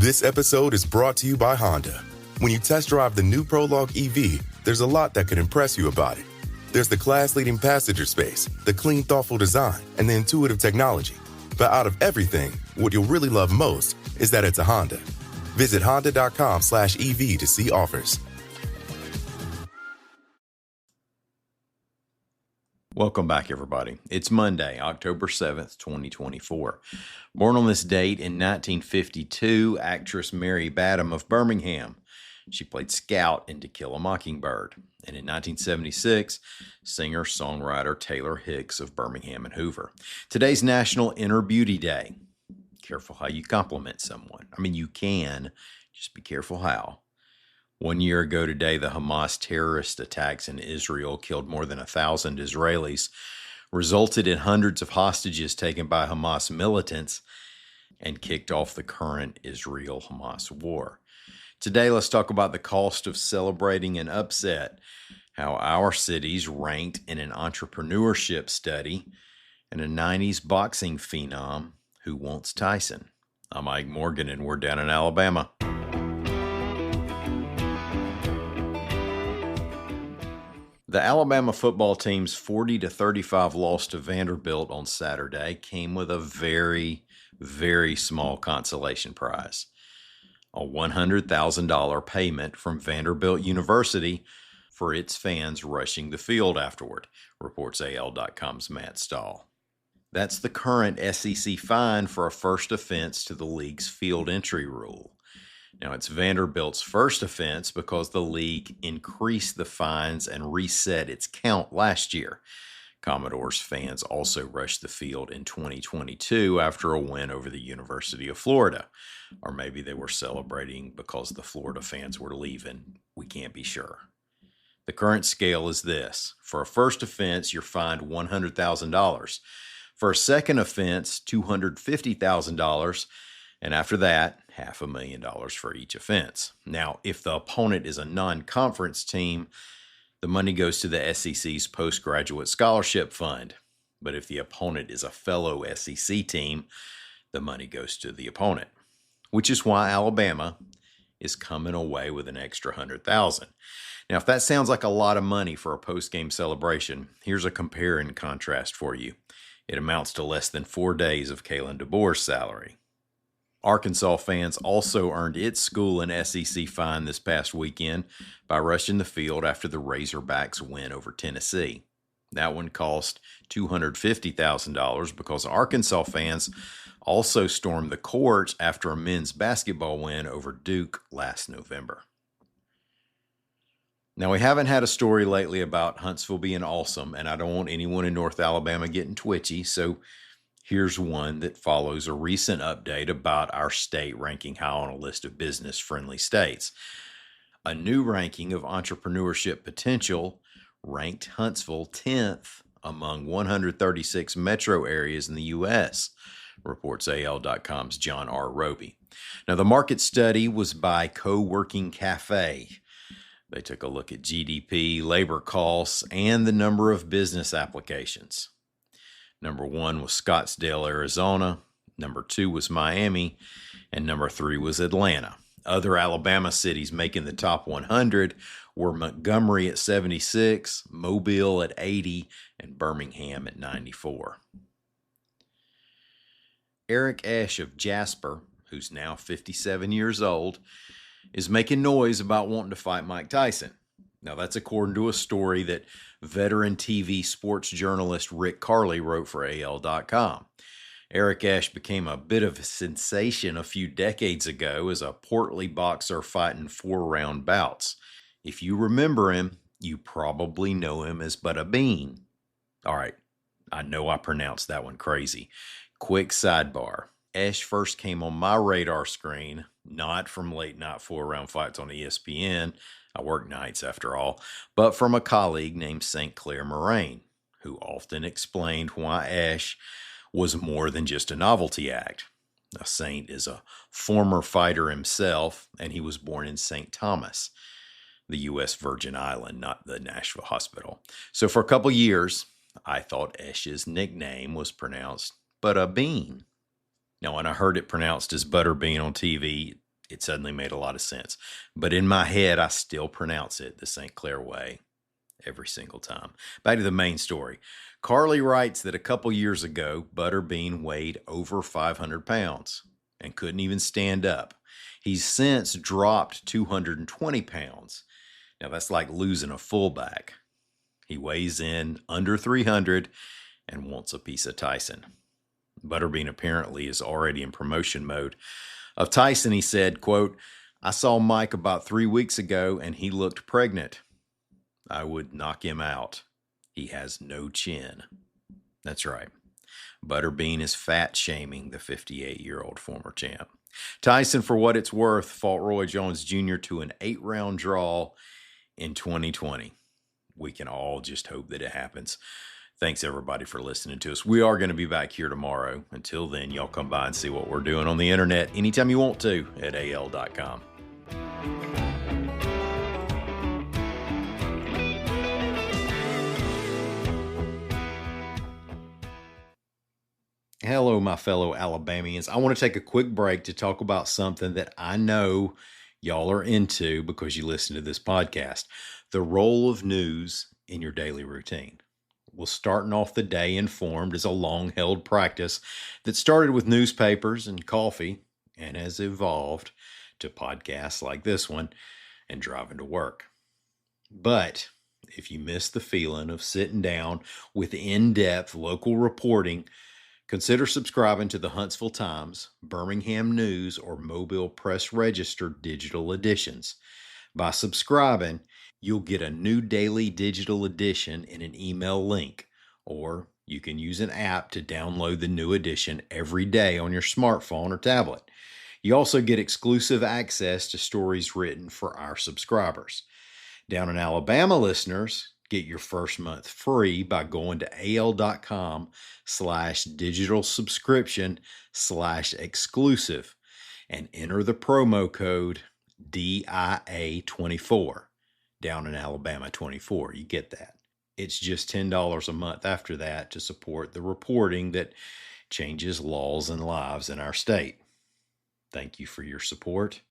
This episode is brought to you by Honda. When you test drive the new Prologue EV, there's a lot that could impress you about it. There's the class-leading passenger space, the clean, thoughtful design, and the intuitive technology. But out of everything, what you'll really love most is that it's a Honda. Visit honda.com/EV to see offers. Welcome back, everybody. It's Monday, October 7th, 2024. Born on this date in 1952, actress Mary Badham of Birmingham. She played Scout in To Kill a Mockingbird. And in 1976, singer-songwriter Taylor Hicks of Birmingham and Hoover. Today's National Inner Beauty Day. Careful how you compliment someone. I mean, you can, just be careful how. 1 year ago today, the Hamas terrorist attacks in Israel killed more than 1,000 Israelis, resulted in hundreds of hostages taken by Hamas militants, and kicked off the current Israel-Hamas war. Today, let's talk about the cost of celebrating an upset, how our cities ranked in an entrepreneurship study, and a 90s boxing phenom who wants Tyson. I'm Mike Morgan, and we're down in Alabama. The Alabama football team's 40-35 loss to Vanderbilt on Saturday came with a very, very small consolation prize. A $100,000 payment from Vanderbilt University for its fans rushing the field afterward, reports AL.com's Matt Stahl. That's the current SEC fine for a first offense to the league's field entry rule. Now, it's Vanderbilt's first offense because the league increased the fines and reset its count last year. Commodores fans also rushed the field in 2022 after a win over the University of Florida. Or maybe they were celebrating because the Florida fans were leaving. We can't be sure. The current scale is this. For a first offense, you're fined $100,000. For a second offense, $250,000. And after that, $500,000 for each offense. Now, if the opponent is a non-conference team, the money goes to the SEC's Postgraduate Scholarship Fund. But if the opponent is a fellow SEC team, the money goes to the opponent. Which is why Alabama is coming away with an extra $100,000. Now, if that sounds like a lot of money for a post-game celebration, here's a compare and contrast for you. It amounts to less than 4 days of Kalen DeBoer's salary. Arkansas fans also earned its school an SEC fine this past weekend by rushing the field after the Razorbacks win over Tennessee. That one cost $250,000 because Arkansas fans also stormed the courts after a men's basketball win over Duke last November. Now, we haven't had a story lately about Huntsville being awesome, and I don't want anyone in North Alabama getting twitchy, so here's one that follows a recent update about our state ranking high on a list of business-friendly states. A new ranking of entrepreneurship potential ranked Huntsville 10th among 136 metro areas in the U.S., reports AL.com's John R. Roby. Now, the market study was by Co-working Cafe. They took a look at GDP, labor costs, and the number of business applications. Number 1 was Scottsdale, Arizona. Number 2 was Miami. And number 3 was Atlanta. Other Alabama cities making the top 100 were Montgomery at 76, Mobile at 80, and Birmingham at 94. Eric Esch of Jasper, who's now 57 years old, is making noise about wanting to fight Mike Tyson. Now, that's according to a story that veteran TV sports journalist Rick Carley wrote for AL.com. Eric Esch became a bit of a sensation a few decades ago as a portly boxer fighting 4-round bouts. If you remember him, you probably know him as Butterbean. All right, I know I pronounced that one crazy. Quick sidebar. Esch first came on my radar screen, not from late night 4-round fights on ESPN. I work nights after all, but from a colleague named St. Clair Moraine, who often explained why Esch was more than just a novelty act. Now, Saint is a former fighter himself, and he was born in St. Thomas, the U.S. Virgin Island, not the Nashville Hospital. So for a couple years, I thought Esch's nickname was pronounced Butterbean. Now, when I heard it pronounced as Butterbean on TV, It suddenly made a lot of sense. But in my head, I still pronounce it the St. Clair way every single time. Back to the main story. Carly writes that a couple years ago, Butterbean weighed over 500 pounds and couldn't even stand up. He's since dropped 220 pounds. Now, that's like losing a fullback. He weighs in under 300 and wants a piece of Tyson. Butterbean apparently is already in promotion mode. Of Tyson, he said, quote, "I saw Mike about 3 weeks ago and he looked pregnant. I would knock him out. He has no chin." That's right. Butterbean is fat shaming the 58-year-old former champ. Tyson, for what it's worth, fought Roy Jones Jr. to an 8-round draw in 2020. We can all just hope that it happens. Thanks, everybody, for listening to us. We are going to be back here tomorrow. Until then, y'all come by and see what we're doing on the internet anytime you want to at al.com. Hello, my fellow Alabamians. I want to take a quick break to talk about something that I know y'all are into because you listen to this podcast: the role of news in your daily routine. Well, starting off the day informed is a long-held practice that started with newspapers and coffee and has evolved to podcasts like this one and driving to work. But if you miss the feeling of sitting down with in-depth local reporting, consider subscribing to the Huntsville Times, Birmingham News, or Mobile Press Register digital editions. By subscribing, you'll get a new daily digital edition in an email link, or you can use an app to download the new edition every day on your smartphone or tablet. You also get exclusive access to stories written for our subscribers. Down in Alabama, listeners get your first month free by going to al.com/digital subscription/exclusive and enter the promo code DIA24. Down in Alabama 24. You get that. It's just $10 a month after that to support the reporting that changes laws and lives in our state. Thank you for your support.